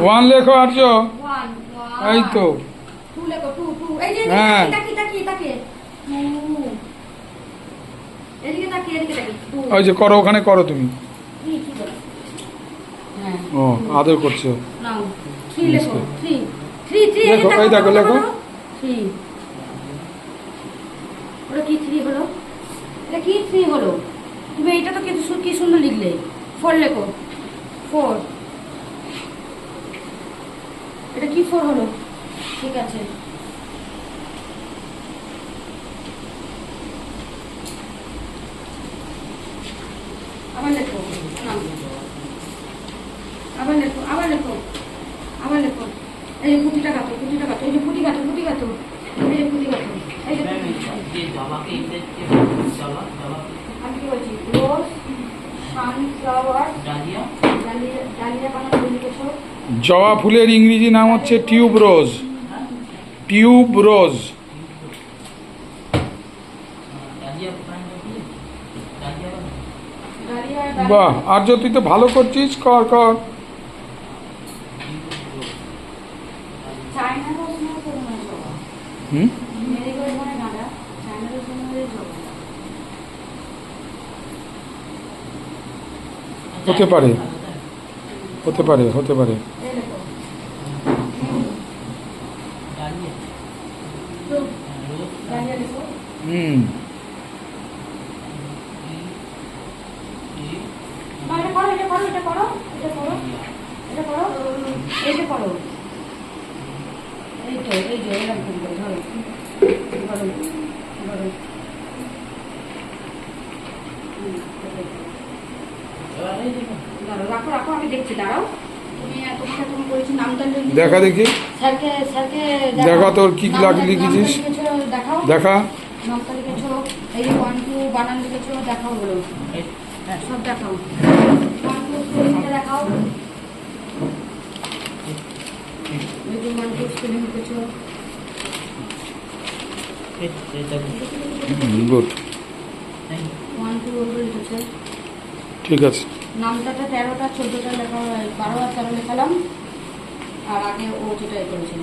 One লেখো আর্য। এই তো হ্যাঁ ওই যে করো, ওখানে করো তুমি। ও আদর করছো। লেখো, এই দেখো লেখো। কি থ্রি হলো? এটা কি থ্রি হলো? তুমি এটা তো কি সুন্দর লিখলে। ফোর লেখো, ফোর। এটা কি ফোর হলো? ঠিক আছে, আবার লেখো, আবার লেখো, আবার লেখো, আবার লেখো। এই যে পুঁটিটা কাটো, পুঁটিটা কাটো, এই যে পুঁটি কাটো, পুঁটি কাটো, এই যে পুঁটি কাটো, এই যে আমি কি বলছি? রোজ, সানফ্লাওয়ার, ডালিয়া, ডালিয়া বানানো লিখেছো। জবা ফুলের ইংরেজি নাম হচ্ছে টিউব রোজ। টিউব রোজ। বাহ আর্য, তুই তো ভালো করছিস, কর কর। হুম হতে পারে, হতে পারে, হতে পারে। হুম দেখা দেখি, দেখা তোর কি লিখেছিস, দেখা। নামটা লিখেছো, এই যে 1 2 বানান লিখেছো, দেখাও বলো। সব দেখাও, 1 2 3 দেখাও। এই যে 1 2 স্পেলিং লিখেছো। গুড, 1 2 লিখেছো। ঠিক আছে। নামটাটা 13টা 14টা লেখা, 12 আর 13 লেখালাম। আর আগে ও যেটা করেছিল।